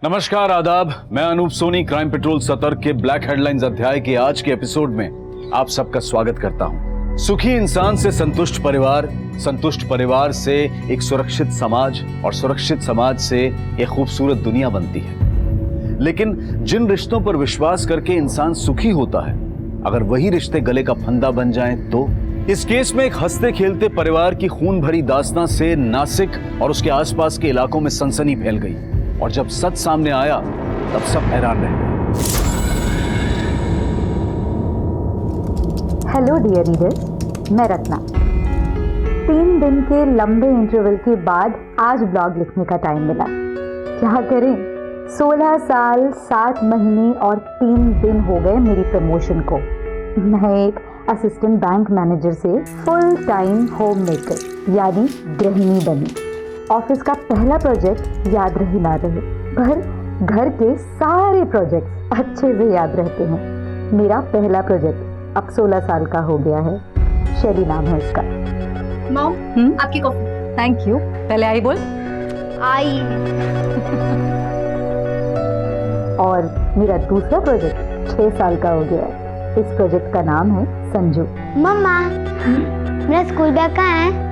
नमस्कार, आदाब। मैं अनूप सोनी क्राइम पेट्रोल सतर्क के ब्लैक हेडलाइंस अध्याय के आज के एपिसोड में आप सबका स्वागत करता हूं। सुखी इंसान से संतुष्ट परिवार से एक सुरक्षित समाज और सुरक्षित समाज से एक खूबसूरत दुनिया बनती है। लेकिन जिन रिश्तों पर विश्वास करके इंसान सुखी होता है, अगर वही रिश्ते गले का फंदा बन जाएं तो इस केस में एक हंसते खेलते परिवार की खून भरी दास्तां से नासिक और उसके आसपास के इलाकों में सनसनी फैल गई और जब सच सामने आया तब सब हैरान रह गए। हेलो डियर रीडर्स, मैं रत्ना। 3 दिन के लंबे इंटरवल के बाद आज ब्लॉग लिखने का टाइम मिला। क्या करें, 16 साल 7 महीने और 3 दिन हो गए मेरी प्रमोशन को। मैं एक असिस्टेंट बैंक मैनेजर से फुल टाइम होम मेकर यानी गृहिणी बनी। ऑफिस का पहला प्रोजेक्ट याद रहे ना रहे, पर घर के सारे प्रोजेक्ट्स अच्छे से याद रहते हैं। मेरा पहला प्रोजेक्ट अब 16 साल का हो गया है। शैली नाम है उसका। मॉम, आपकी कॉफी। Thank you. पहले आई बोल। आई। और मेरा दूसरा प्रोजेक्ट 6 साल का हो गया है। इस प्रोजेक्ट का नाम है संजू। मम्मा, मेरा स्कूल बैग कहाँ है?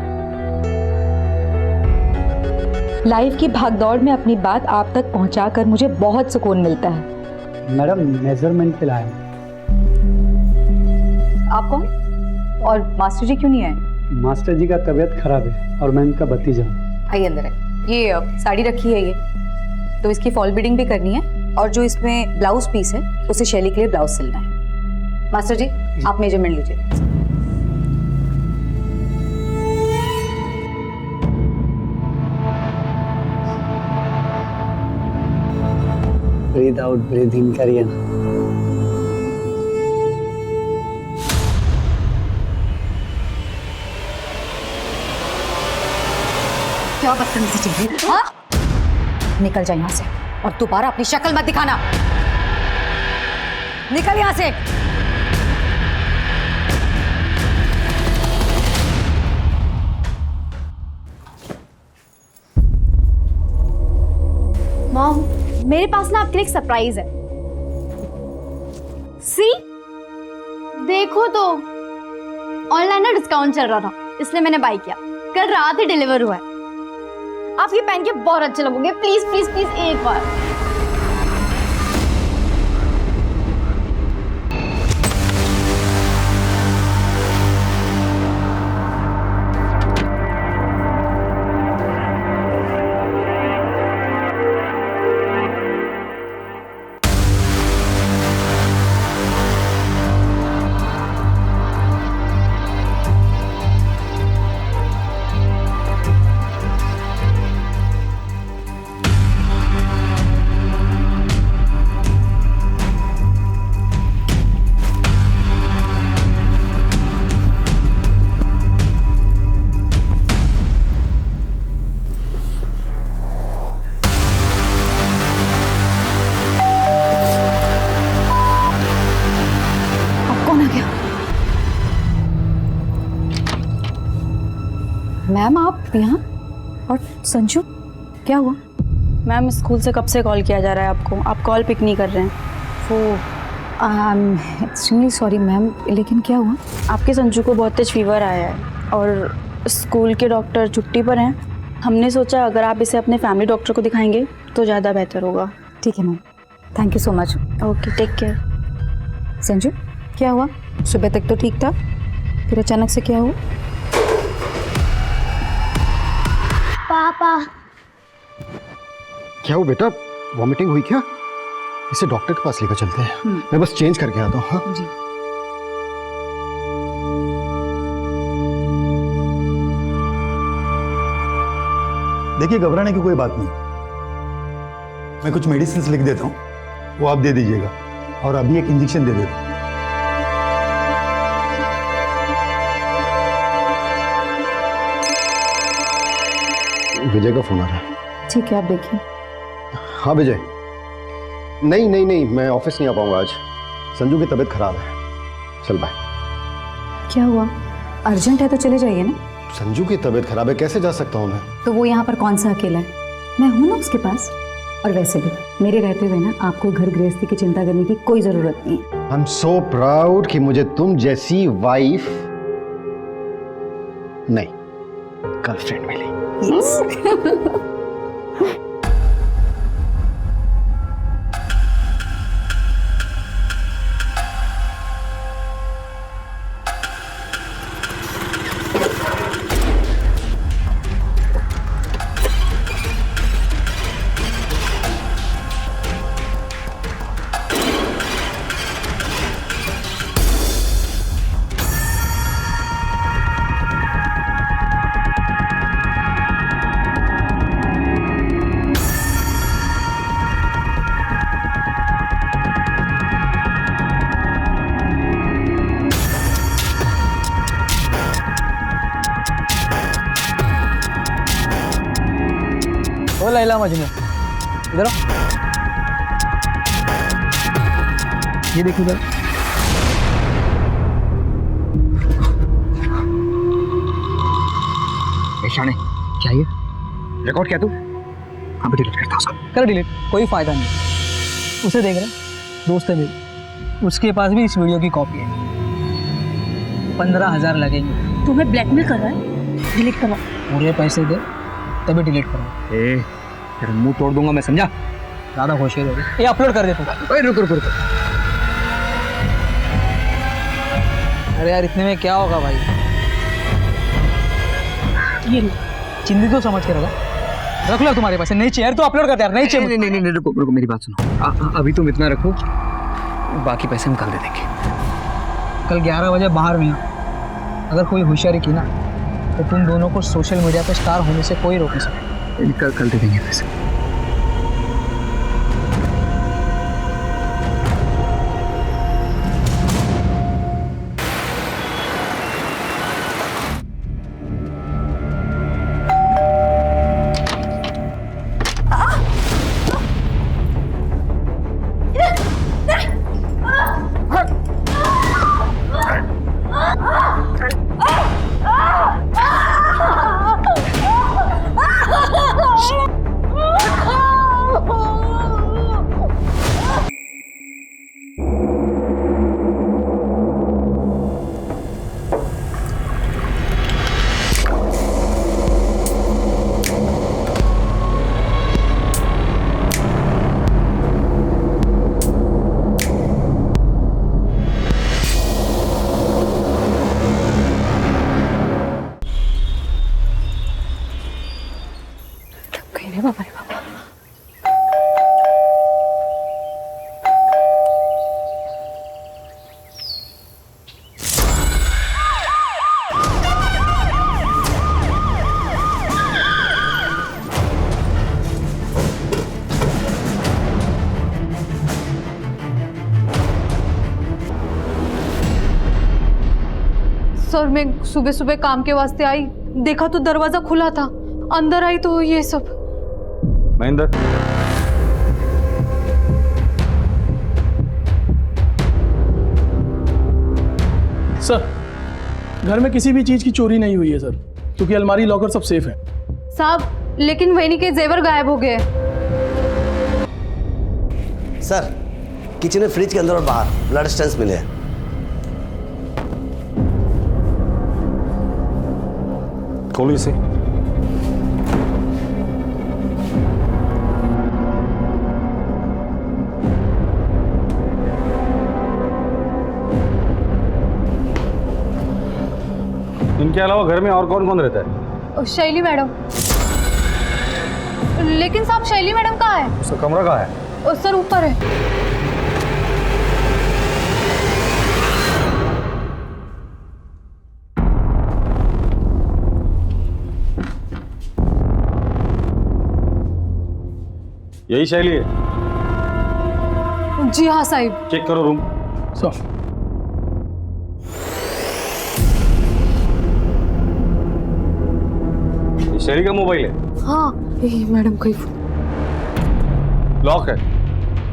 लाइफ की भागदौड़ में अपनी बात आप तक पहुंचाकर मुझे बहुत सुकून मिलता है। मैडम, मेजरमेंट पे लाए। आप कौन और मास्टर जी क्यों नहीं आए? मास्टर जी का तबीयत खराब है और मैं इनका भतीजा हूँ। आइए अंदर है। ये साड़ी रखी है, ये तो इसकी फॉल बीडिंग भी करनी है और जो इसमें ब्लाउज पीस है उसे शैली के लिए ब्लाउज सिलना है। मास्टर जी, आप मेजरमेंट लीजिए। ब्रीथ आउट ब्रीथ इन करिए ना। क्या बदतमीजी चाहिए? हाँ? निकल जाए यहाँ से और दोबारा अपनी शक्ल मत दिखाना। निकल यहाँ से। मॉम, मेरे पास ना आपके लिए एक सरप्राइज है। सी, देखो तो ऑनलाइन ना डिस्काउंट चल रहा था, इसलिए मैंने बाय किया। कल रात ही डिलीवर हुआ है। आप ये पहन के बहुत अच्छे लगोगे। प्लीज प्लीज प्लीज एक बार। मैम, आप यहाँ और संजू, क्या हुआ? मैम, स्कूल से कब से कॉल किया जा रहा है आपको, आप कॉल पिक नहीं कर रहे हैं। वो एक्सट्रीमली सॉरी मैम, लेकिन क्या हुआ? आपके संजू को बहुत तेज फीवर आया है और स्कूल के डॉक्टर छुट्टी पर हैं। हमने सोचा अगर आप इसे अपने फैमिली डॉक्टर को दिखाएंगे तो ज़्यादा बेहतर होगा। ठीक है ma'am, thank you so much. Okay, take care. Sanju, क्या हुआ? सुबह तक तो ठीक था, फिर अचानक से क्या हुआ? पापा, क्या हो बेटा, वॉमिटिंग हुई क्या? इसे डॉक्टर के पास लेकर चलते हैं। मैं बस चेंज करके आता हूँ। हाँ जी। देखिए, घबराने की कोई बात नहीं। मैं कुछ मेडिसिन लिख देता हूँ, वो आप दे दीजिएगा और अभी एक इंजेक्शन दे देता हूँ। विजय का फोन आ रहा है। ठीक है, आप देखिए। हाँ विजय, नहीं, मैं ऑफिस नहीं आ पाऊंगा आज। संजू की तबीयत खराब है। चल बाय। क्या हुआ? अर्जेंट है तो चले जाइए ना। संजू की तबीयत खराब है, कैसे जा सकता हूँ मैं? तो वो यहाँ पर कौन सा अकेला है? मैं हूँ ना उसके पास। और वैसे भी मेरे रहते हुए ना आपको घर गृहस्थी की चिंता करने की कोई जरूरत नहीं है। आई एम सो प्राउड कि मुझे तुम जैसी वाइफ नहीं गर्लफ्रेंड मिली। ओ लैला मजनू, इधर आओ। ये देखो इधर। शाने क्या ये रिकॉर्ड क्या तू? अभी डिलीट करता उसका। कर डिलीट, कोई फायदा नहीं। उसे देख रहा, दोस्त है मेरी, उसके पास भी इस वीडियो की कॉपी है। 15,000 लगेंगे। तुम्हें ब्लैकमेल कर रहा है? डिलीट करो। पूरे पैसे दे तभी डिलीट करो। ए तेरा मुंह तोड़ दूंगा मैं, समझा? ज़्यादा होशियार हो रही। ये अपलोड कर दे तू। ओए रुक रुक रुक। अरे यार इतने में क्या होगा भाई? ये चिंदी तो समझ के रख लो तुम्हारे पास नहीं चाहिए तो अपलोड कर दे यार। नहीं चाहिए। नहीं नहीं नहीं रुको रुको, मेरी बात सुनो। अभी तुम इतना रखो, बाकी पैसे हम कल दे देंगे। कल 11 बजे बाहर मिलना। अगर कोई होशियारी की ना तो तुम दोनों को सोशल मीडिया पे स्टार होने से कोई रोक नहीं सकता। कल दे देंगे पैसे। सर मैं सुबह सुबह काम के वास्ते आई, देखा तो दरवाजा खुला था, अंदर आई तो ये सब। महेंद्र, सर घर में किसी भी चीज की चोरी नहीं हुई है सर, क्योंकि अलमारी लॉकर सब सेफ है। साहब लेकिन वैनी के जेवर गायब हो गए। सर किचन में फ्रिज के अंदर और बाहर ब्लड स्टेन्स मिले हैं। खोलो इसे। इनके अलावा घर में और कौन कौन रहता है? शैली मैडम। लेकिन साहब शैली मैडम कहाँ है? उसका कमरा कहाँ है? सर ऊपर है। यही शैली है? जी हाँ साहिब। चेक करो रूम। सर शैली का मोबाइल है? हाँ मैडम कोई लॉक है।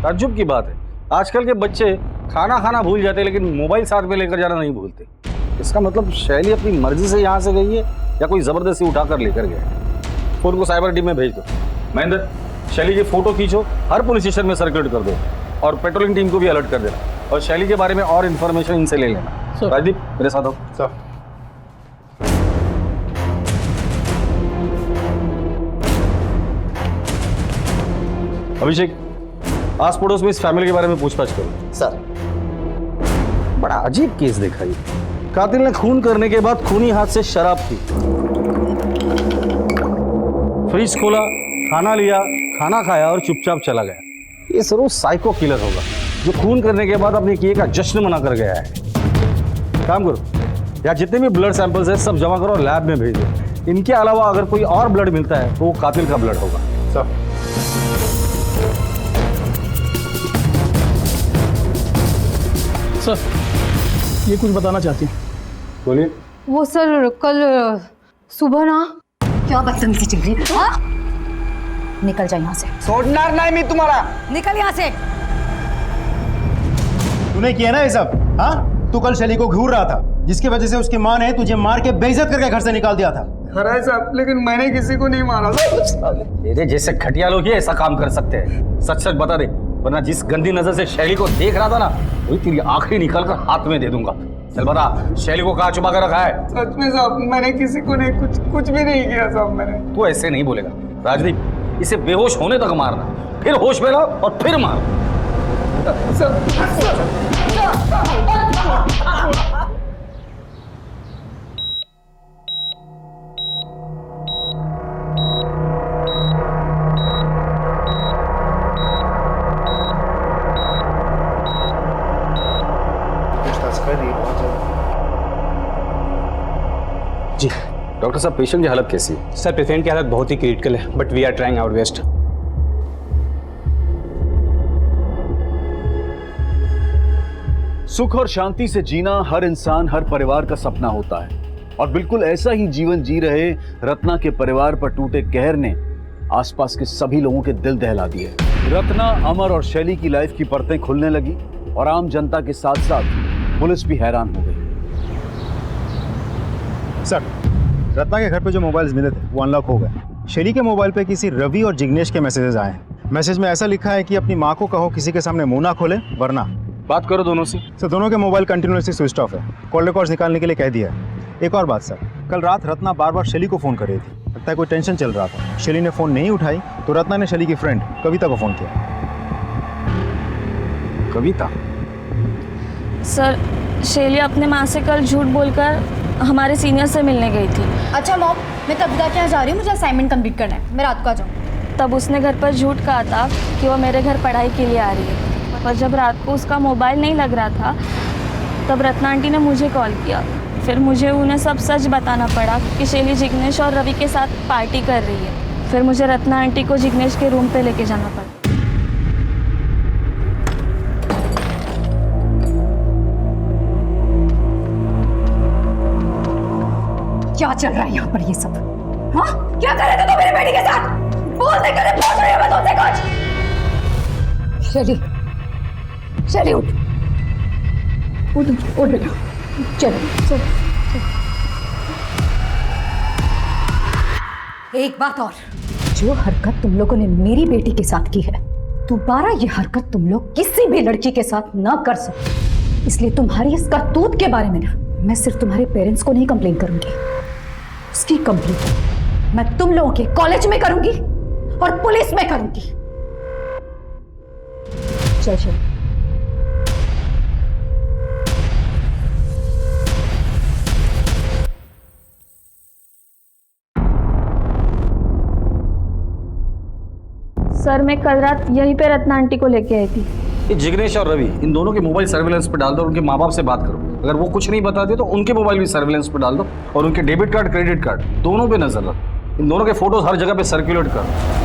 ताज्जुब की बात है, आजकल के बच्चे खाना खाना भूल जाते हैं लेकिन मोबाइल साथ में लेकर जाना नहीं भूलते। इसका मतलब शैली अपनी मर्जी से यहाँ से गई है या कोई जबरदस्ती उठाकर लेकर गया है। फोन को साइबर टीम में भेज दो। महेंद्र शैली की फोटो खींचो, हर पुलिस स्टेशन में सर्कुलेट कर दो और पेट्रोलिंग टीम को भी अलर्ट कर देना और शैली के बारे में और इन्फॉर्मेशन इनसे ले लेना। राजदीप मेरे साथ आओ। सर अभिषेक, आस पड़ोस में इस फैमिली के बारे में पूछताछ करो। सर बड़ा अजीब केस देखा ये। कातिल ने खून करने के बाद खूनी हाथ से शराब पी, फ्रिज खोला, खाना लिया, खाना खाया और चुपचाप चला गया। ये जरूर साइको किलर होगा जो खून करने के बाद अपने किए का जश्न मना कर गया है। काम करो, या जितने भी ब्लड सैंपल्स हैं सब जमा करो और लैब में भेजो। इनके अलावा अगर कोई और ब्लड मिलता है तो वो कातिल का ब्लड होगा। सर सर ये कुछ बताना चाहती हूँ। बोलिए। वो सर कल सुबह ना क्या बदतमीजी चल रही है? हाँ? निकल जा यहाँ से। सोडणार नहीं मैं तुम्हारा। निकल यहाँ से। तूने किया ना ये सब? हाँ, तू कल शैली को घूर रहा था जिसकी वजह से उसकी माँ ने तुझे मार के बेइज्जत करके घर से निकाल दिया था। खरा है साहब, लेकिन मैंने किसी को नहीं मारा। तेरे जैसे घटिया लोग ही ऐसा काम कर सकते हैं। सच सच बता दे, वरना जिस गंदी नजर से शैली को देख रहा था ना, वही तेरी आखिरी निकाल कर हाथ में दे दूंगा। चल बता, शैली को कहाँ छुपा कर रखा है? सच में साहब, मैंने किसी को नहीं, कुछ भी नहीं किया साहब मैंने। तू ऐसे नहीं बोलेगा राजदीप। इसे बेहोश होने तक मारना, फिर होश में लाओ और फिर मार। जी डॉक्टर साहब, पेशेंट की हालत कैसी है? सर, पेशेंट की हालत बहुत ही क्रिटिकल है, but we are trying our best. सुख और शांति से जीना हर इंसान, हर परिवार का सपना होता है और बिल्कुल ऐसा ही जीवन जी रहे रत्ना के परिवार पर टूटे कहर ने आसपास के सभी लोगों के दिल दहला दिए। रत्ना, अमर और शैली की लाइफ की परतें खुलने लगी और आम जनता के साथ साथ पुलिस भी हैरान हो गई। सर, रत्ना के घर पे जो मोबाइल्स मिले थे वो अनलॉक हो गए। शैली के मोबाइल पे किसी रवि और जिग्नेश के मैसेजेस आए हैं। मैसेज में ऐसा लिखा है कि अपनी माँ को कहो किसी के सामने मुंह ना खोले वरना। बात करो दोनों से। सर, दोनों के मोबाइल कंटिन्यूसली स्विच ऑफ है। कॉल रिकॉर्ड्स निकालने के लिए कह दिया है। एक और बात सर, कल रात रत्ना बार बार शैली को फ़ोन कर रही थी। लगता है कोई टेंशन चल रहा था। शैली ने फ़ोन नहीं उठाई तो रत्ना ने शैली की फ्रेंड कविता को फ़ोन किया। कविता? सर, शैली अपने माँ से कल झूठ बोलकर हमारे सीनियर से मिलने गई थी। अच्छा मॉम, मैं कविता के यहाँ जा रही हूँ, मुझे असाइनमेंट कंप्लीट करना है, मैं रात को आ जाऊँ। तब उसने घर पर झूठ कहा था कि वो मेरे घर पढ़ाई के लिए आ रही है, पर जब रात को उसका मोबाइल नहीं लग रहा था तब रत्ना आंटी ने मुझे कॉल किया। फिर मुझे उन्हें सब सच बताना पड़ा कि शैली जिग्नेश और रवि के साथ पार्टी कर रही है। फिर मुझे रत्ना आंटी को जिग्नेश के रूम पे लेके जाना पड़ा। क्या चल रहा है यहाँ पर ये सब? हाँ, क्या कर रहे थे तुम मेरी बेटी के साथ? बोलते करे पूछ रही हूँ मैं तुमसे कुछ। शैली उठ बेटा, चलो। एक बात और, जो हरकत तुम लोगों ने मेरी बेटी के साथ की है, दोबारा ये हरकत तुम लोग किसी भी लड़की के साथ ना कर सको। इसलिए तुम्हारी इस करतूत के बारे में ना मैं सिर्फ तुम्हारे पेरेंट्स को नहीं कंप्लेन करूंगी, उसकी कंप्लेन मैं तुम लोगों के कॉलेज में करूंगी और पुलिस में करूंगी। चल। सर, मैं कल रात यहीं पे रत्ना आंटी को लेके आई थी। ये जिग्नेश और रवि, इन दोनों के मोबाइल सर्विलेंस पे डाल दो और उनके माँ बाप से बात करो। अगर वो कुछ नहीं बताते तो उनके मोबाइल भी सर्विलेंस पे डाल दो और उनके डेबिट कार्ड, क्रेडिट कार्ड दोनों पे नजर रखो। इन दोनों के फोटोज हर जगह पे सर्कुलेट करो।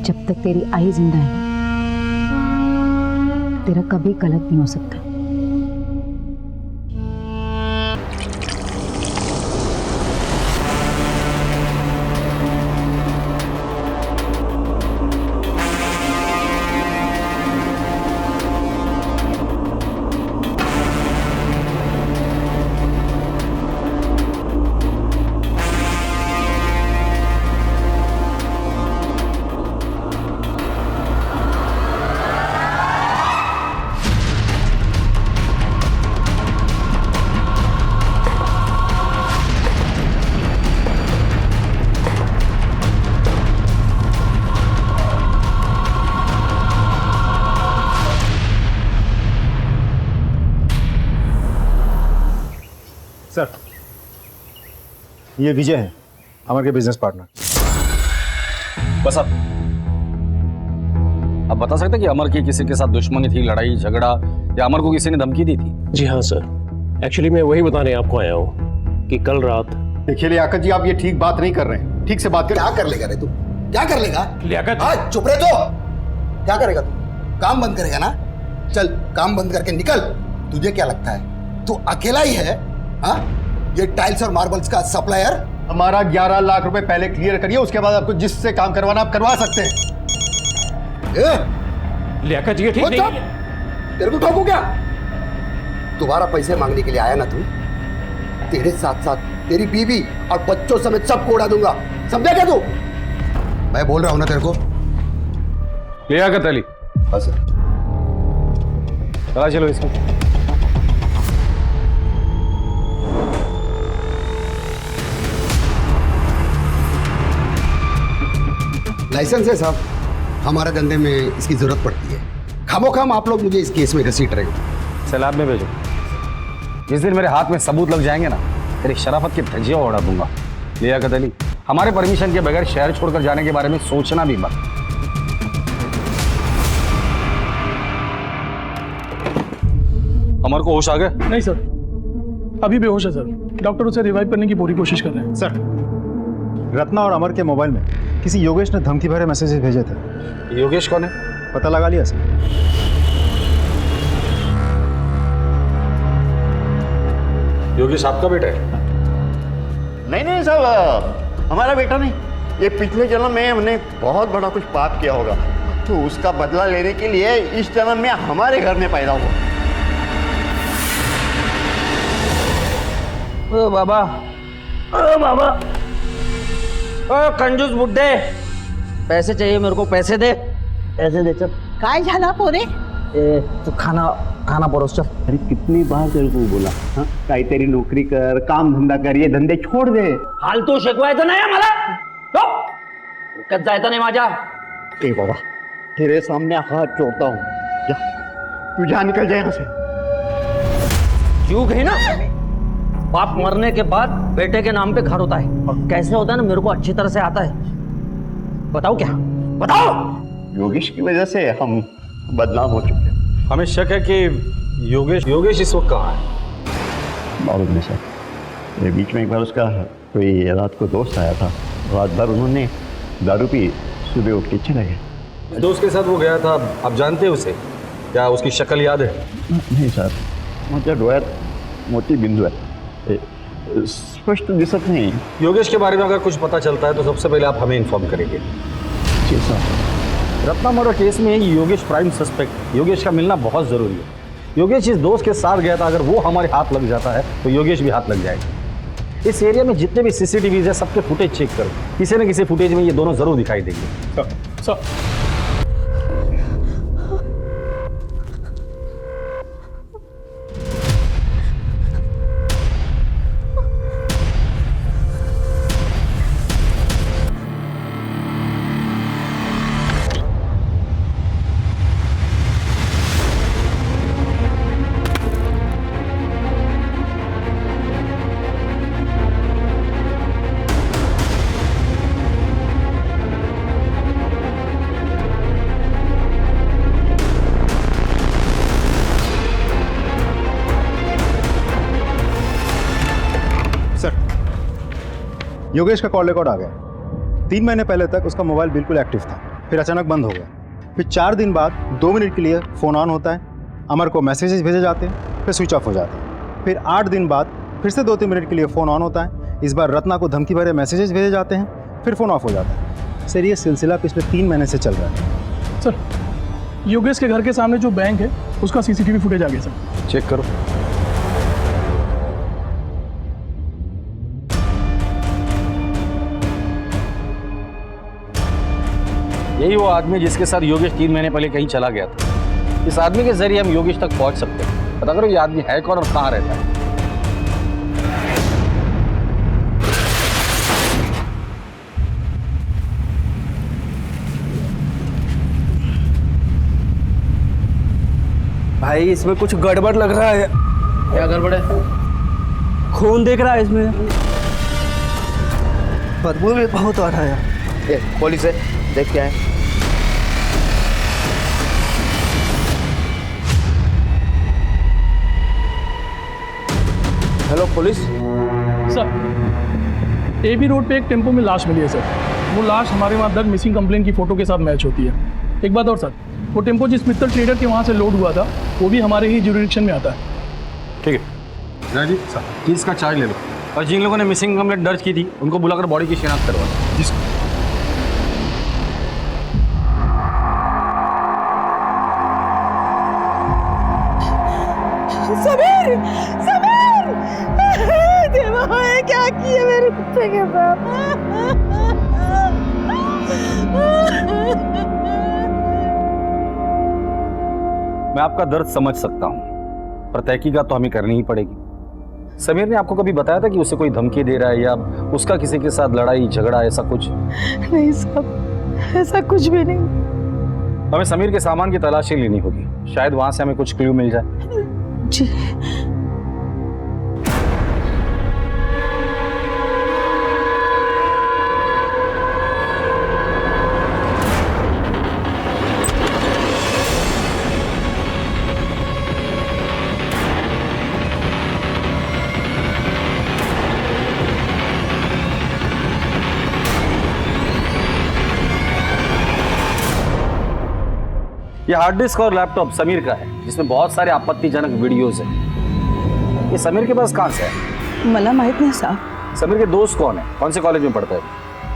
जब तक तेरी आई जिंदा है तेरा कभी गलत नहीं हो सकता। ये विजय है, अमर के बिजनेस पार्टनर। बस अब बता सकते कि अमर की किसी के साथ दुश्मनी थी, लड़ाई झगड़ा, या अमर को किसी ने धमकी दी थी? जी हाँ सर, एक्चुअली मैं वही बताने आपको आया हूँ कि कल रात। देखिए लियाकत जी, आप ये ठीक बात नहीं कर रहे हैं, ठीक से बात कर। क्या कर लेगा रे तू? क्या कर लेगा? लियाकत, चुप रहे तो। क्या करेगा तू? काम बंद करेगा ना? चल काम बंद करके निकल। तुझे क्या लगता है तू अकेला ही है? हाँ, ये टाइल्स और मार्बल्स का सप्लायर। हमारा 11 लाख रुपए पहले क्लियर करिए, उसके बाद आपको जिससे काम करवाना आप करवा सकते हैं। लियाकत जी, ये ठीक नहीं है। तेरे को ठोकू क्या? दोबारा पैसे मांगने के लिए आया ना तू? तेरे साथ साथ तेरी बीवी और बच्चों समेत सबको उड़ा दूंगा, समझा क्या तू? मैं बोल रहा हूं ना तेरे को। लियाकत अली, बस चला चलो इसमें। लाइसेंस है साहब, हमारे धंधे में इसकी जरूरत पड़ती है। खामोखाम आप लोग मुझे इस केस में घसीट रहे हो। सैलाब में भेजो। जिस दिन मेरे हाथ में सबूत लग जाएंगे ना, तेरी शराफत की धज्जियां उड़ा दूंगा। लियाकत अली, हमारे परमिशन के बगैर शहर छोड़कर जाने के बारे में सोचना भी मत। अमर को होश आ गया? नहीं सर, अभी बेहोश है सर। डॉक्टर उसे रिवाइव करने की पूरी कोशिश कर रहे हैं। सर, रत्ना और अमर के मोबाइल में किसी योगेश ने धमकी भरे मैसेजेस भेजे थे। योगेश कौन है? पता लगा लिया सर? योगेश आपका बेटा है? नहीं नहीं साहब, हमारा बेटा नहीं। ये पिछले जन्म में हमने बहुत बड़ा कुछ पाप किया होगा, तो उसका बदला लेने के लिए इस जन्म में हमारे घर में पैदा हुआ। ओ बाबा, ओ बाबा, ओ कंजूस बुड्ढे, पैसे चाहिए मेरे को, पैसे दे, पैसे दे। चल काय झाला पोरे? तो खाना परोस चल। अरे कितनी बार तेरे को बोला, हाँ काही तेरी नौकरी कर, काम धंदा कर, ये धंदे छोड़ दे। फालतू शिकवायचं नाही मला, कच जायचं नाही माझ्या। ए बाबा, तेरे सामने हाथ जोड़ता हूँ, जा तू जा, निकल जाए यहाँ से। क्यों गई ना? बाप मरने के बाद बेटे के नाम पे घर होता है, और कैसे होता है ना मेरे को अच्छी तरह से आता है। बताओ क्या? बताओ। योगेश की वजह से हम बदनाम हो चुके हैं। हमें शक है कि योगेश इस वक्त कहाँ है? मालूम नहीं सर, ये बीच में एक बार उसका कोई रात को दोस्त आया था, रात भर उन्होंने दारू पी, सुबह उठ के चले गए। दोस्त के साथ वो गया था, आप जानते हैं उसे? क्या उसकी शक्ल याद है? नहीं सर, माझ्या डोळ्यात मोठी बिंदू है, स्पष्ट दिसत नहीं। योगेश के बारे में अगर कुछ पता चलता है तो सबसे पहले आप हमें इन्फॉर्म करेंगे। जी सर। रत्ना मर्डर केस में योगेश प्राइम सस्पेक्ट, योगेश का मिलना बहुत जरूरी है। योगेश इस दोस्त के साथ गया था, अगर वो हमारे हाथ लग जाता है तो योगेश भी हाथ लग जाएगा। इस एरिया में जितने भी सीसीटीवीज है सबके फुटेज चेक करो, किसी न किसी फुटेज में ये दोनों जरूर दिखाई देंगे। सर, योगेश का कॉल रिकॉर्ड आ गया। 3 महीने पहले तक उसका मोबाइल बिल्कुल एक्टिव था, फिर अचानक बंद हो गया। फिर 4 दिन बाद 2 मिनट के लिए फ़ोन ऑन होता है, अमर को मैसेजेस भेजे जाते हैं, फिर स्विच ऑफ हो जाते हैं। फिर 8 दिन बाद फिर से 2-3 मिनट के लिए फ़ोन ऑन होता है, इस बार रत्ना को धमकी भरे मैसेजेस भेजे जाते हैं, फिर फ़ोन ऑफ हो जाता है। सर, ये सिलसिला पिछले 3 महीने से चल रहा है। सर, योगेश के घर के सामने जो बैंक है उसका सीसीटीवी फुटेज आ गया सर। चेक करो। यही वो आदमी जिसके साथ योगेश 3 महीने पहले कहीं चला गया था। इस आदमी के जरिए हम योगेश तक पहुंच सकते हैं। पता करो ये आदमी है कौन और कहाँ रहता है। भाई इसमें कुछ गड़बड़ लग रहा है। क्या गड़बड़ है? खून दिख रहा है इसमें। बदबू भी बहुत आ रहा है। पुलिस है, देख क्या है। Hello police. Sir AB road पे एक टेम्पो में लाश मिली है सर। वो लाश हमारे वहाँ दर्ज मिसिंग कंप्लेंट की फोटो के साथ मैच होती है। एक बात और सर, वो टेम्पो जिस मित्तल ट्रेडर के वहाँ से लोड हुआ था वो भी हमारे ही जुरिडिक्शन में आता है। ठीक है राजी सर, केस का चार्ज ले लो और जिन लोगों ने मिसिंग कंप्लेंट दर्ज की थी उनको बुलाकर बॉडी की शिनाख्त करवा दो। जी सर। समीर, समीर, देवा क्या किया मेरे कुत्ते के साथ? मैं आपका दर्द समझ सकता हूँ, पर तहकीकात तो हमें करनी ही पड़ेगी। समीर ने आपको कभी बताया था कि उसे कोई धमकी दे रहा है या उसका किसी के साथ लड़ाई झगड़ा ऐसा कुछ? नहीं साहब, ऐसा कुछ भी नहीं। हमें समीर के सामान की तलाशी लेनी होगी, शायद वहां से हमें कुछ क्लू मिल जाए। जी। ये हार्ड डिस्क और लैपटॉप समीर का है, जिसमें बहुत सारे आपत्तिजनक वीडियोस हैं। ये समीर के पास कहाँ से है? मला माहित नहीं साहब। समीर के दोस्त कौन है? कौन से कॉलेज में पढ़ता है?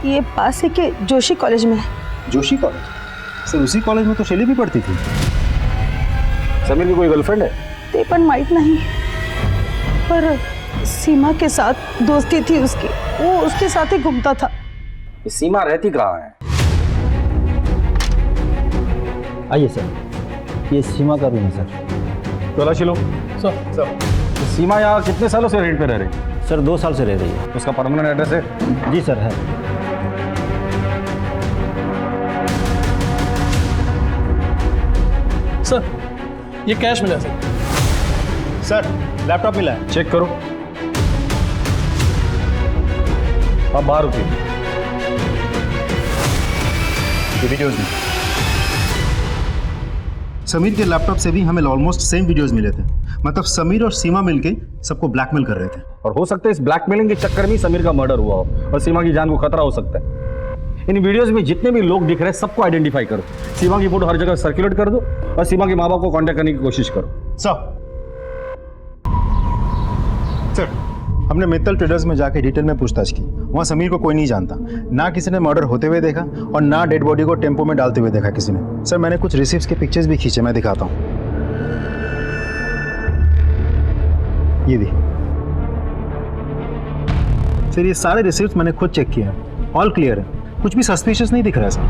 ये पास ही के जोशी कॉलेज में है। जोशी कॉलेज? सर उसी कॉलेज में तो शैली भी पढ़ती थी। समीर की कोई गर्लफ्रेंड है? ते पण माहित नहीं, पर सीमा के साथ दोस्ती थी उसकी, वो उसके साथ ही घूमता था। ये सीमा रहती कहाँ है? आइए सर, ये सीमा का रूम है सर। तलाशी लो। सर सीमा यहाँ कितने सालों से रेंट पे रह रही है? सर 2 साल से रह रही है। उसका परमानेंट एड्रेस है? जी सर है। सर ये कैश मिला सर। सर लैपटॉप मिला है, चेक करो। आप बाहर रुकिए। ये वीडियोस भी। समीर के लैपटॉप से भी हमें ऑलमोस्ट सेम वीडियोस मिले थे। मतलब समीर और सीमा मिलके सबको ब्लैकमेल कर रहे थे। और हो सकता है इस ब्लैकमेलिंग के चक्कर में समीर का मर्डर हुआ हो और सीमा की जान को खतरा हो सकता है। इन वीडियोस में जितने भी लोग दिख रहे हैं सबको आइडेंटिफाई करो। सीमा की फोटो हर जगह सर्कुलेट कर दो और सीमा के माँ बाप को कांटेक्ट करने की कोशिश करो। सर हमने मित्तल ट्रेडर्स में जाके डिटेल में पूछताछ की। वहाँ समीर को कोई नहीं जानता, ना किसी ने मर्डर होते हुए देखा और ना डेड बॉडी को टेम्पो में डालते हुए देखा किसी ने। सर मैंने कुछ रिसीप्ट्स के पिक्चर्स भी खींचे, मैं दिखाता हूँ। ये भी सर, ये सारे रिसीप्ट्स मैंने खुद चेक किए हैं, ऑल क्लियर है, कुछ भी सस्पिशियस नहीं दिख रहा है सर।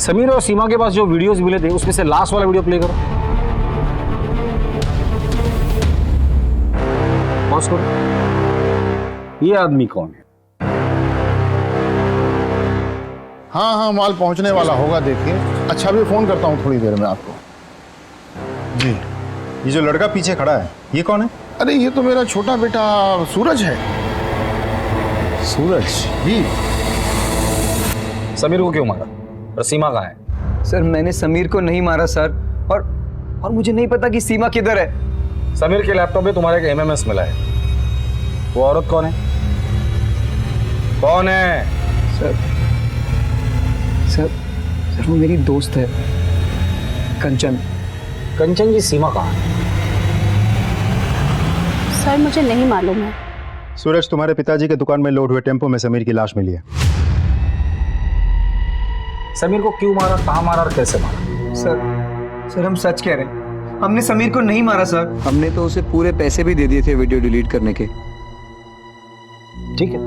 समीर और सीमा के पास जो वीडियोस मिले थे उसमें से लास्ट वाला वीडियो प्ले करो। पॉज करो। ये आदमी कौन है? हाँ हाँ, माल पहुंचने वाला होगा, देखिए। अच्छा भी फोन करता हूँ थोड़ी देर में आपको। जी, ये जो लड़का पीछे खड़ा है ये कौन है? अरे ये तो मेरा छोटा बेटा सूरज है। सूरज जी। समीर को क्यों मारा और सीमा कहाँ है? सर मैंने समीर को नहीं मारा सर, और मुझे नहीं पता कि सीमा किधर है। समीर के लैपटॉप में तुम्हारे एक एमएमएस मिला है। वो औरत कौन है? कौन है? सर वो मेरी दोस्त है, कंचन। कंचन जी, सीमा कहाँ है? सर मुझे नहीं मालूम है। सूरज, तुम्हारे पिताजी के दुकान में लोड हुए टेम्पो में समीर की लाश मिली है। समीर को क्यों मारा, कहाँ मारा और कैसे मारा? सर हम सच कह रहे हैं, हमने समीर को नहीं मारा सर। हमने तो उसे पूरे पैसे भी दे दिए थे वीडियो डिलीट करने के। ठीक है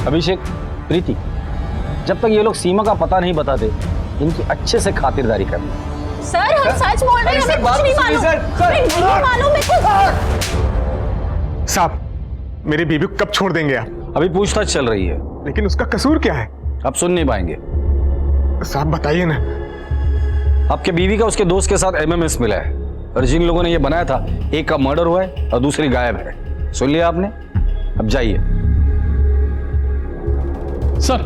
अभिषेक, प्रीति, जब तक ये लोग सीमा का पता नहीं बताते इनकी अच्छे से खातिरदारी करना। सर हम सच बोल रहे हैं, हमें कुछ नहीं मालूम। हमें नहीं मालूम है। साहब मेरी बीबी को कब छोड़ देंगे आप? अभी पूछताछ चल रही है। लेकिन उसका कसूर क्या है? अब सुन नहीं पाएंगे। साहब बताइए ना। आपके बीवी का उसके दोस्त के साथ एमएमएस मिला है और जिन लोगों ने ये बनाया था, एक का मर्डर हुआ है और दूसरी गायब है। सुन लिया आपने? अब जाइए। सर,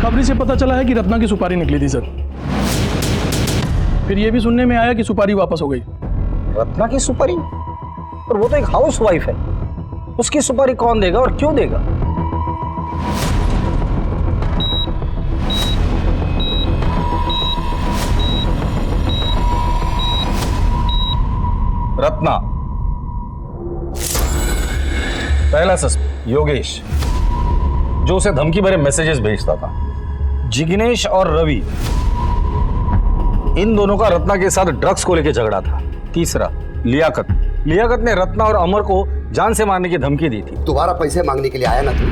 खबरी से पता चला है कि रत्ना की सुपारी निकली थी सर। फिर ये भी सुनने में आया कि सुपारी वापस हो गई। रत्ना की सुपारी? और वो तो एक हाउस वाइफ है, उसकी सुपारी कौन देगा और क्यों देगा? रत्ना, पहला सस्पेक्ट योगेश, जो उसे धमकी भरे मैसेजेस भेजता था। जिग्नेश और रवि, इन दोनों का रत्ना के साथ ड्रग्स को लेकर झगड़ा था। तीसरा लियाकत, लियाकत ने रत्ना और अमर को जान से मारने की धमकी दी थी। दोबारा पैसे मांगने के लिए आया ना तू,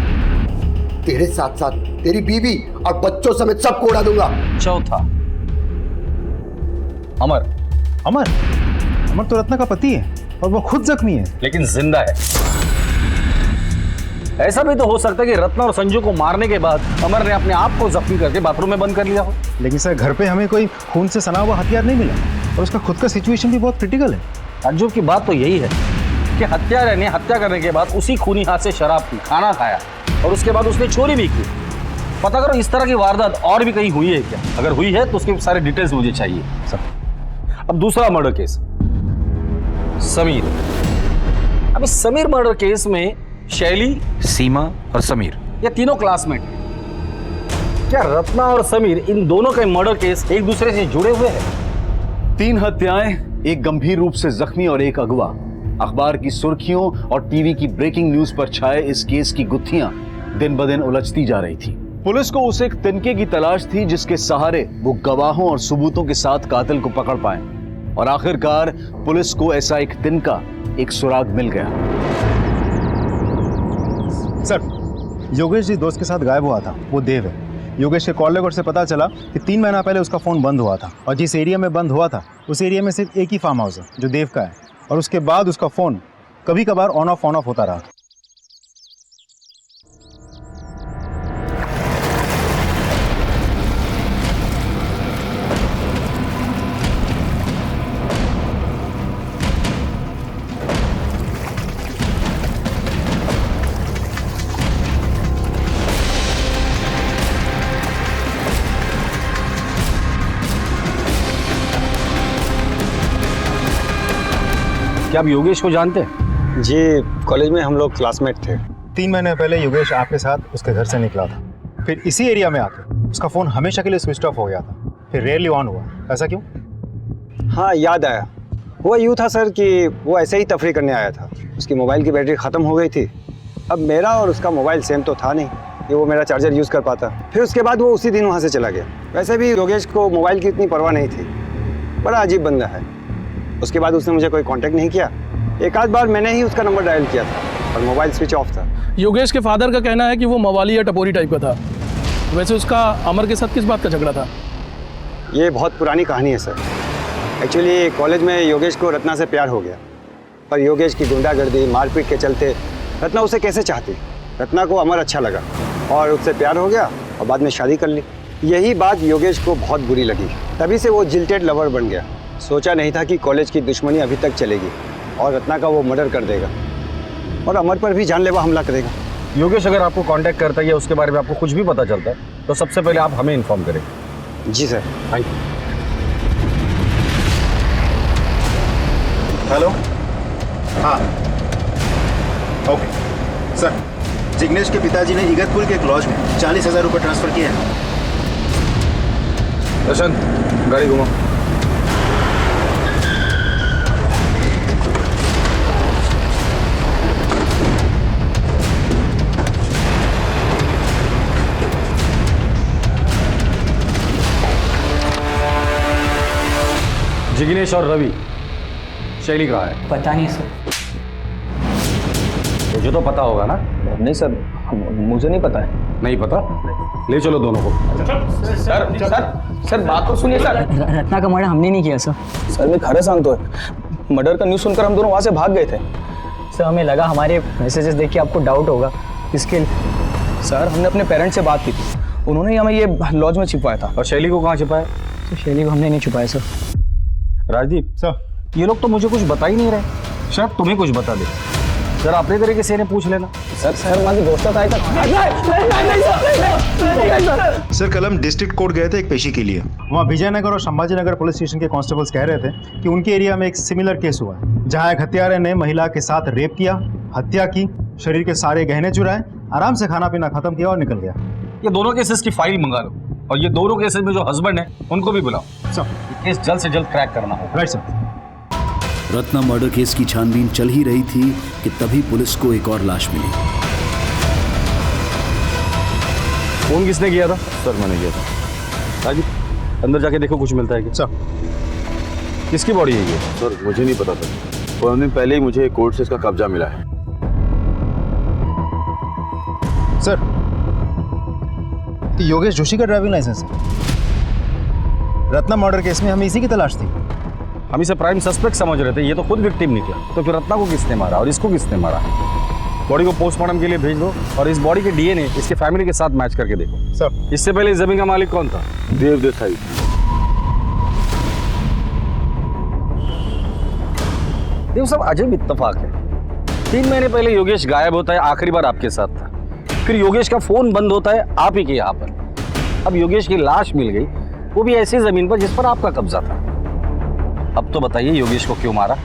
तेरे साथ साथ तेरी बीवी और बच्चों समेत सबको उड़ा दूंगा। चौथा अमर। अमर? अमर तो रत्ना का पति है और वो खुद जख्मी है, लेकिन जिंदा है। ऐसा भी तो हो सकता है कि रत्ना और संजू को मारने के बाद अमर ने अपने आप को जख्मी करके बाथरूम में बंद कर लिया हो। लेकिन सर घर पे हमें कोई खून से सना हुआ हथियार नहीं मिला और उसका खुद का सिचुएशन भी बहुत क्रिटिकल है। ताज्जुब की बात तो यही है कि हत्यारे ने हत्या करने के बाद उसी खूनी हाथ से शराब पी, खाना खाया और उसके बाद उसने चोरी भी की। पता करो इस तरह की वारदात और भी कहीं हुई है क्या? अगर हुई है तो उसके सारे डिटेल्स मुझे चाहिए सब। अब दूसरा मर्डर केस, समीर। अब इस समीर मर्डर केस में शैली, सीमा और समीर, ये तीनों क्लासमेट हैं। क्या रत्ना और समीर, इन दोनों के मर्डर केस एक दूसरे से जुड़े हुए हैं? 3 हत्याएं, एक गंभीर रूप से जख्मी और एक अगवा। अखबार की सुर्खियों और टीवी की ब्रेकिंग न्यूज पर छाए इस केस की गुत्थियां दिन ब दिन उलझती जा रही थी। पुलिस को उस एक तिनके की तलाश थी जिसके सहारे वो गवाहों और सबूतों के साथ कातिल को पकड़ पाए, और आखिरकार पुलिस को ऐसा एक तिनका, एक सुराग मिल गया। सर, योगेश जी दोस्त के साथ गायब हुआ था, वो देव है। योगेश के कॉल रिकॉर्ड से पता चला कि 3 महीना पहले उसका फ़ोन बंद हुआ था और जिस एरिया में बंद हुआ था उस एरिया में सिर्फ एक ही फार्म हाउस है जो देव का है, और उसके बाद उसका फ़ोन कभी कभार ऑन ऑफ होता रहा। क्या आप योगेश को जानते हैं? जी, कॉलेज में हम लोग क्लासमेट थे। 3 महीने पहले योगेश आपके साथ उसके घर से निकला था, फिर इसी एरिया में आकर उसका फ़ोन हमेशा के लिए स्विच ऑफ हो गया था, फिर रेयरली ऑन हुआ। ऐसा क्यों? हाँ, याद आया। हुआ यूँ था सर कि वो ऐसे ही तफरी करने आया था, उसकी मोबाइल की बैटरी ख़त्म हो गई थी। अब मेरा और उसका मोबाइल सेम तो था नहीं कि वो मेरा चार्जर यूज़ कर पाता। फिर उसके बाद वो उसी दिन वहाँ से चला गया। वैसे भी योगेश को मोबाइल की इतनी परवाह नहीं थी, बड़ा अजीब बंदा है। उसके बाद उसने मुझे कोई कांटेक्ट नहीं किया। एक आध बार मैंने ही उसका नंबर डायल किया था और मोबाइल स्विच ऑफ था। योगेश के फादर का कहना है कि वो मवाली या टपोरी टाइप का था। वैसे उसका अमर के साथ किस बात का झगड़ा था? ये बहुत पुरानी कहानी है सर। एक्चुअली कॉलेज में योगेश को रत्ना से प्यार हो गया, पर योगेश की गुंडागर्दी, मारपीट के चलते रत्ना उसे कैसे चाहती। रत्ना को अमर अच्छा लगा और उससे प्यार हो गया और बाद में शादी कर ली। यही बात योगेश को बहुत बुरी लगी, तभी से वो जिल्टेड लवर बन गया। सोचा नहीं था कि कॉलेज की दुश्मनी अभी तक चलेगी और रत्ना का वो मर्डर कर देगा और अमर पर भी जानलेवा हमला करेगा। योगेश अगर आपको कांटेक्ट करता है या उसके बारे में आपको कुछ भी पता चलता है तो सबसे पहले आप हमें इन्फॉर्म करें। जी सर। Thank you. हेलो, हाँ, ओके सर। जिग्नेश के पिताजी ने इगतपुर के एक लॉज में 40,000 रुपये ट्रांसफर किए हैं। रोशन, गाड़ी घुमाओ। जिग्नेश और रवि, शैली कहाँ है? पता नहीं सर। मुझे तो पता होगा ना? नहीं सर, मुझे नहीं पता है। नहीं पता? ले चलो दोनों को। सर सर सर बात तो सुनिए सर। रत्ना का मर्डर हमने नहीं किया सर। सर मैं खरा सांगतो है, मर्डर का न्यूज़ सुनकर हम दोनों वहाँ से भाग गए थे। सर हमें लगा हमारे मैसेजेस देख के आपको डाउट होगा, इसके सर हमने अपने पेरेंट्स से बात की थी, उन्होंने हमें ये लॉज में छिपवाया था। और शैली को कहाँ छिपाया? तो शैली को हमने नहीं छुपाया सर। राजदीप सर, ये लोग तो मुझे कुछ बता ही नहीं रहे। शायद तुम्हें कुछ बता दे। जरा अपने तरीके से इन्हें पूछ लेना। सर हमारे दोस्तों का सर कल हम डिस्ट्रिक्ट कोर्ट गए थे एक पेशी के लिए। वहाँ विजयनगर और संभाजीनगर पुलिस स्टेशन के कांस्टेबल्स कह रहे थे कि उनके एरिया में एक सिमिलर केस हुआ है, जहाँ एक हत्यारे ने महिला के साथ रेप किया, हत्या की, शरीर के सारे गहने चुराए, आराम से खाना पीना खत्म किया और निकल गया। ये दोनों केसेस की फाइल मंगा लो और ये दोनों केसेस में जो हस्बैंड है उनको भी बुलाओ। सर केस जल्द से जल्द क्रैक करना होगा। Right sir. Ratna murder case की छानबीन चल ही रही थी कि तभी पुलिस को एक और लाश मिली। फोन किसने किया था? सर मैंने किया था। राजीव, अंदर जाके देखो कुछ मिलता है क्या? सर किसकी बॉडी है ये? सर मुझे नहीं पता था, 15 दिन पहले ही मुझे कोर्ट से इसका कब्जा मिला है। सर योगेश जोशी का ड्राइविंग लाइसेंस है। रत्ना मर्डर केस में हमें इसी की तलाश थी। हम इसे प्राइम सस्पेक्ट समझ रहे थे, ये तो खुद विक्टिम निकला। तो फिर रत्ना को किसने मारा और इसको किसने मारा? बॉडी को पोस्टमार्टम के लिए भेज दो और इस बॉडी के डीएनए इसके फैमिली के साथ मैच करके देखो। सर इससे पहले इस जमीन का मालिक कौन था? देव देसाई। ये सब अजब इत्तेफाक है। 3 महीने पहले योगेश गायब होता है, आखिरी बार आपके साथ था। फिर योगेश का फोन बंद होता है आप ही के यहाँ पर। अब योगेश की लाश मिल गई, वो भी ऐसी जमीन पर जिस पर आपका कब्जा था। अब तो बताइए योगेश को क्यों मारा?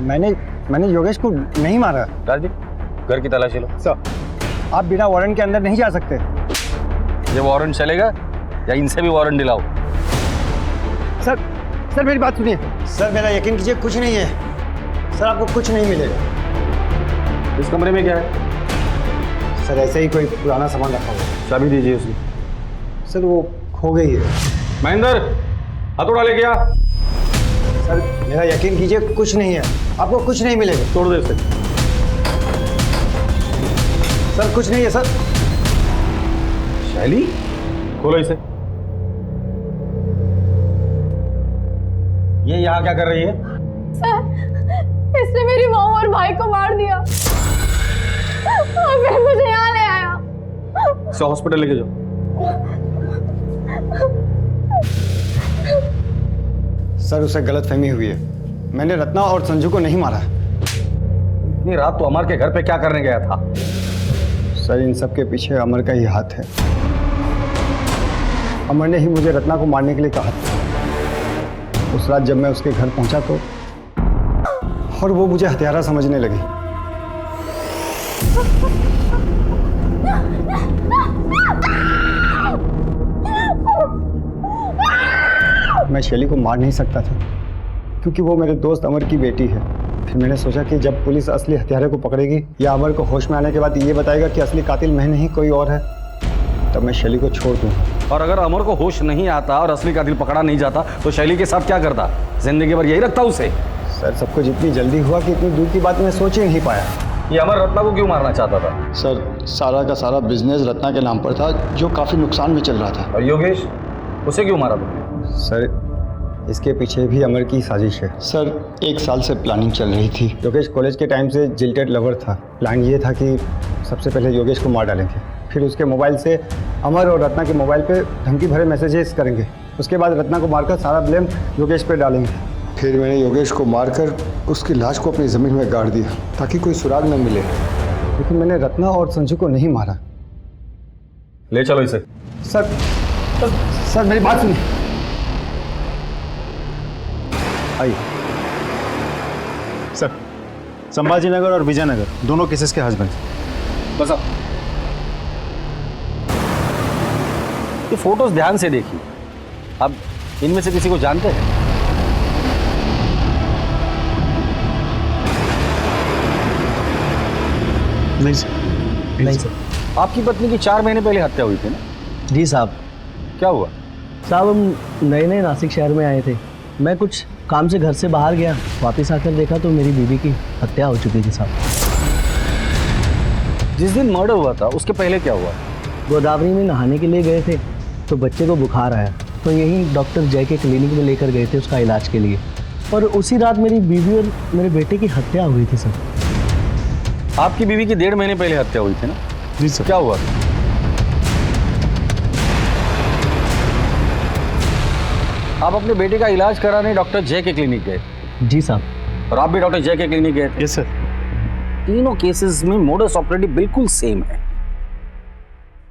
मैंने योगेश को नहीं मारा। राजदीप, घर की तलाशी लो। सर आप बिना वारंट के अंदर नहीं जा सकते। ये वारंट चलेगा या इनसे भी वारंट दिलाओ? सर मेरी बात सुनिए। सर मेरा यकीन कीजिए कुछ नहीं है। सर आपको कुछ नहीं मिलेगा। इस कमरे में क्या है? सर ऐसे ही कोई पुराना सामान रखा हुआ है। चाबी दीजिए उसकी। सर वो खो गई है। महेंद्र, हथौड़ा लेके आ। सर मेरा यकीन कीजिए कुछ नहीं है, आपको कुछ नहीं मिलेगा। तोड़ दे इसे। सर कुछ नहीं है सर। शैली, खोलो इसे। ये यहाँ क्या कर रही है? सर, इसने मेरी माँ और भाई को मार दिया और फिर मुझे यहाँ ले आया। इसे हॉस्पिटल लेके जाओ। सर उसे गलतफहमी हुई है। मैंने रत्ना और संजू को नहीं मारा। इतनी रात तो अमर के घर पे क्या करने गया था? सर इन सब के पीछे अमर का ही हाथ है। अमर ने ही मुझे रत्ना को मारने के लिए कहा था। उस रात जब मैं उसके घर पहुंचा तो और वो मुझे हत्यारा समझने लगी। मैं शैली को मार नहीं सकता था क्योंकि वो मेरे दोस्त अमर की बेटी है। फिर मैंने सोचा कि जब पुलिस असली हत्यारे को पकड़ेगी या अमर को होश में आने के बाद ये बताएगा कि असली कातिल मैं नहीं कोई और है, तब मैं शैली को छोड़ दूंगा। और अगर अमर को होश नहीं आता और असली कातिल पकड़ा नहीं जाता तो शैली के साथ क्या करता? जिंदगी भर यही रखता उसे? सर सब कुछ इतनी जल्दी हुआ कि इतनी दूर की बात मैं सोच ही नहीं पाया। ये अमर रत्ना को क्यों मारना चाहता था? सर सारा का सारा बिजनेस रत्ना के नाम पर था जो काफ़ी नुकसान में चल रहा था। और योगेश, उसे क्यों मारा तुमने? सर इसके पीछे भी अमर की साजिश है। सर 1 साल से प्लानिंग चल रही थी। योगेश कॉलेज के टाइम से जिल्टेड लवर था। प्लान ये था कि सबसे पहले योगेश को मार डालेंगे, फिर उसके मोबाइल से अमर और रत्ना के मोबाइल पे धमकी भरे मैसेजेस करेंगे, उसके बाद रत्ना को मारकर सारा ब्लेम योगेश पे डालेंगे। फिर मैंने योगेश को मारकर उसकी लाश को अपनी ज़मीन में गाड़ दिया ताकि कोई सुराग न मिले। लेकिन मैंने रत्ना और संजू को नहीं मारा। ले चलो इसे। सर मेरी बात सुनिए। आइए। सर संभाजीनगर और विजयनगर दोनों केसेस के हस्बैंड। बस अब ये फोटोज ध्यान से देखिए। अब इनमें से किसी को जानते हैं? नहीं सर। नहीं सर। आपकी पत्नी की 4 महीने पहले हत्या हुई थी ना? जी साहब। क्या हुआ? साहब हम नए नए नासिक शहर में आए थे। मैं कुछ काम से घर से बाहर गया, वापस आकर देखा तो मेरी बीवी की हत्या हो चुकी थी साहब। जिस दिन मर्डर हुआ था उसके पहले क्या हुआ? गोदावरी में नहाने के लिए गए थे तो बच्चे को बुखार आया, तो यहीं डॉक्टर जय के क्लिनिक में लेकर गए थे उसका इलाज के लिए। और उसी रात मेरी बीवी और मेरे बेटे की हत्या हुई थी सर। आपकी बीवी की 1.5 महीने पहले हत्या हुई थी ना? जी सर। क्या हुआ? आप अपने बेटे का इलाज कराने डॉक्टर जय के क्लिनिक गए, जी साहब। और आप भी डॉक्टर जय के क्लिनिक गए थे? Yes sir. तीनों केसेस में मोडस ऑपरेंडी बिल्कुल सेम है।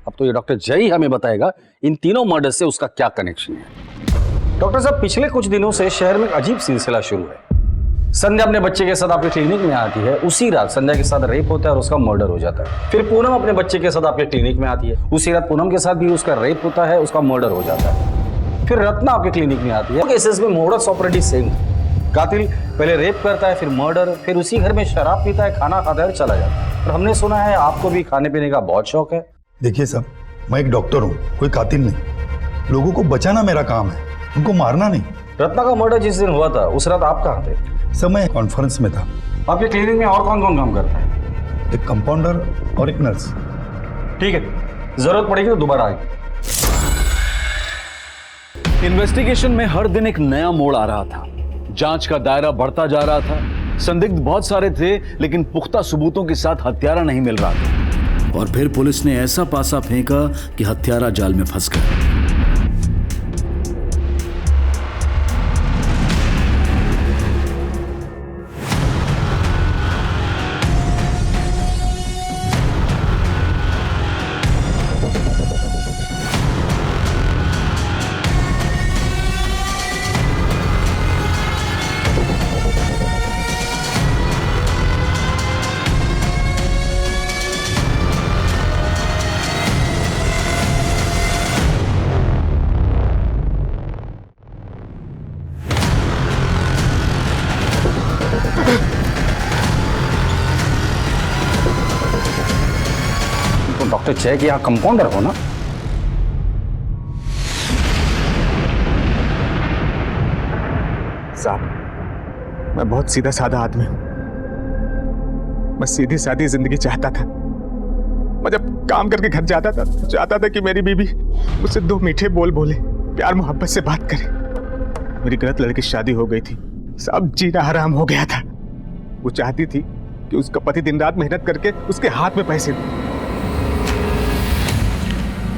अब तो ये डॉक्टर जय ही हमें बताएगा इन तीनों मर्डर से उसका क्या कनेक्शन है। डॉक्टर साहब, पिछले कुछ दिनों से शहर में एक अजीब सिलसिला शुरू है। संध्या अपने बच्चे के साथ आपके क्लिनिक में आती है, उसी रात संध्या के साथ रेप होता है और उसका मर्डर हो जाता है। फिर पूनम अपने बच्चे के साथ आपके क्लिनिक में आती है, उसी रात पूनम के साथ भी उसका रेप होता है, उसका मर्डर हो जाता है। फिर रत्ना आपके क्लिनिक में आती है। केसेस में मोडस ऑपरेंडी सेम। कातिल पहले रेप करता है, फिर मर्डर, फिर उसी घर में शराब पीता है, खाना खाता है और चला जाता है। और हमने सुना है आपको भी खाने पीने का बहुत शौक है। देखिए साहब, मैं एक डॉक्टर हूँ, कोई कातिल नहीं। लोगों को बचाना मेरा काम है, उनको मारना नहीं। रत्ना का मर्डर जिस दिन हुआ था उस रात आप कहाँ थे? सर मैं कॉन्फ्रेंस में था। आपके क्लिनिक में और कौन कौन काम करता है? एक कंपाउंडर और एक नर्स। ठीक है, जरूरत पड़ेगी तो दोबारा आएगी। इन्वेस्टिगेशन में हर दिन एक नया मोड़ आ रहा था। जांच का दायरा बढ़ता जा रहा था। संदिग्ध बहुत सारे थे, लेकिन पुख्ता सबूतों के साथ हत्यारा नहीं मिल रहा था। और फिर पुलिस ने ऐसा पासा फेंका कि हत्यारा जाल में फंस गया। डॉक्टर जय के यहाँ कंपाउंडर हो ना? साहब, मैं बहुत सीधा साधा आदमी हूं। मैं सीधी सादी जिंदगी चाहता था। मैं जब काम करके घर जाता था, चाहता था कि मेरी बीबी मुझसे दो मीठे बोल बोले, प्यार मोहब्बत से बात करे। मेरी गलत लड़की शादी हो गई थी, सब जीना हराम हो गया था। वो चाहती थी कि उसका पति दिन रात मेहनत करके उसके हाथ में पैसे दे।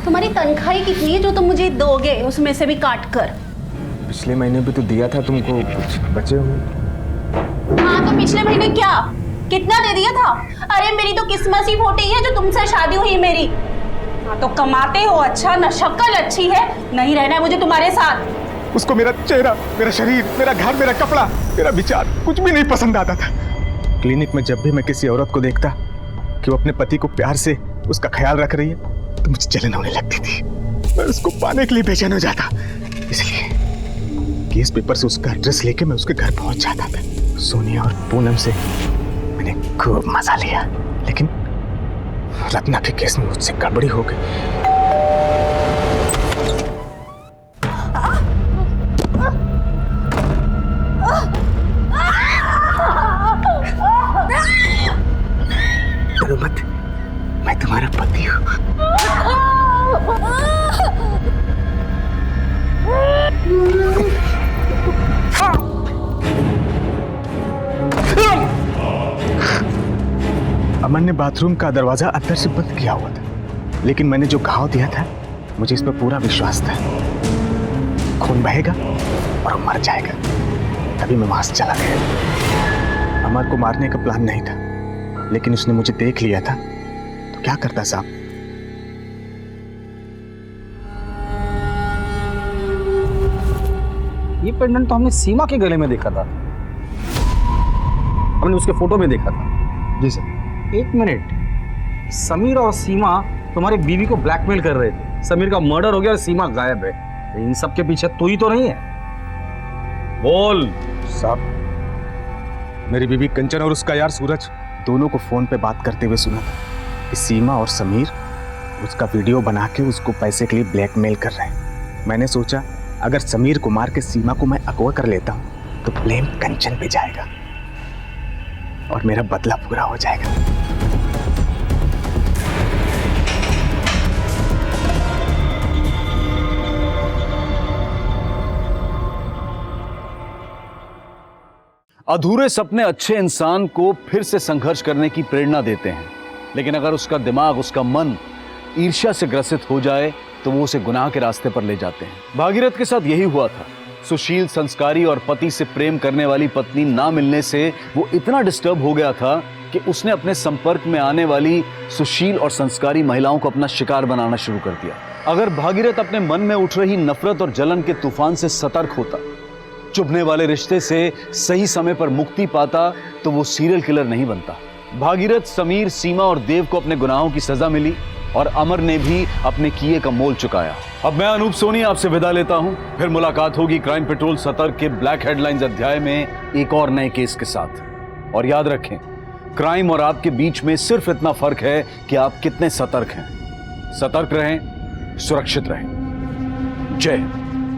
तुम्हारी तनख्वाही कितनी है जो तुम मुझे दोगे, उसमें से भी काट कर? पिछले महीने भी तो दिया था तुमको, कुछ बचे होंगे। हाँ तो पिछले महीने क्या कितना दे दिया था? अरे मेरी तो किस्मत ही फूटी है जो तुमसे शादी हुई मेरी। हाँ तो कमाते हो अच्छा, न शक्ल अच्छी है, नहीं रहना है मुझे तुम्हारे साथ। उसको मेरा चेहरा, मेरा शरीर, मेरा घर, मेरा कपड़ा, मेरा विचार कुछ भी नहीं पसंद आता था। क्लिनिक में जब भी मैं किसी औरत को देखता कि वो अपने पति को प्यार से उसका ख्याल रख रही है तो मुझे जलन होने लगती थी। मैं उसको पाने के लिए बेचैन हो जाता। इसलिए केस पेपर से उसका एड्रेस लेके मैं उसके घर पहुंच जाता था। सोनिया और पूनम से मैंने खूब मजा लिया, लेकिन रत्ना के केस में मुझसे गड़बड़ी हो गई। डरो मत, मैं तुम्हारा पति हूँ। अमन ने बाथरूम का दरवाजा अंदर से बंद किया हुआ था, लेकिन मैंने जो घाव दिया था मुझे इस पर पूरा विश्वास था। खून बहेगा और वो मर जाएगा। तभी मैं वहां से चला गया। अमर को मारने का प्लान नहीं था, लेकिन उसने मुझे देख लिया था तो क्या करता साहब? ये पेंडेंट तो हमने सीमा के गले में देखा था, हमने उसके फोटो में देखा था। जी सर। एक मिनट, समीर और सीमा तुम्हारी बीवी को ब्लैकमेल कर रहे थे। समीर का मर्डर हो गया और सीमा गायब है। इन सब के पीछे तू ही तो नहीं है? बोल। साहब, मेरी बीवी कंचन और उसका यार सूरज दोनों को फोन पे बात करते हुए सुना था कि सीमा और समीर उसका वीडियो बना के उसको पैसे के लिए ब्लैकमेल कर रहे हैं। मैंने सोचा अगर समीर को मार के सीमा को मैं अगवा कर लेता हूं तो ब्लेम कंचन पे जाएगा और मेरा बदला पूरा हो जाएगा। अधूरे सपने अच्छे इंसान को फिर से संघर्ष करने की प्रेरणा देते हैं, लेकिन अगर उसका दिमाग, उसका मन ईर्ष्या से ग्रसित हो जाए तो वो उसे गुनाह के रास्ते पर ले जाते हैं। भागीरथ के साथ यही हुआ था। सुशील संस्कारी और पति से प्रेम करने वाली पत्नी ना मिलने से वो इतना डिस्टर्ब हो गया था कि उसने अपने संपर्क में आने वाली सुशील और संस्कारी महिलाओं को अपना शिकार बनाना शुरू कर दिया। अगर भागीरथ अपने मन में उठ रही नफरत और जलन के तूफान से सतर्क होता, चुभने वाले रिश्ते से सही समय पर मुक्ति पाता, तो वो सीरियल किलर नहीं बनता। भागीरथ, समीर, सीमा और देव को अपने गुनाहों की सजा मिली और अमर ने भी अपने किए का मोल चुकाया। अब मैं अनूप सोनी आपसे विदा लेता हूं। फिर मुलाकात होगी क्राइम पेट्रोल सतर्क के ब्लैक हेडलाइंस अध्याय में एक और नए केस के साथ। और याद रखें, क्राइम और आपके बीच में सिर्फ इतना फर्क है कि आप कितने सतर्क हैं। सतर्क रहें, सुरक्षित रहें। जय हिंद।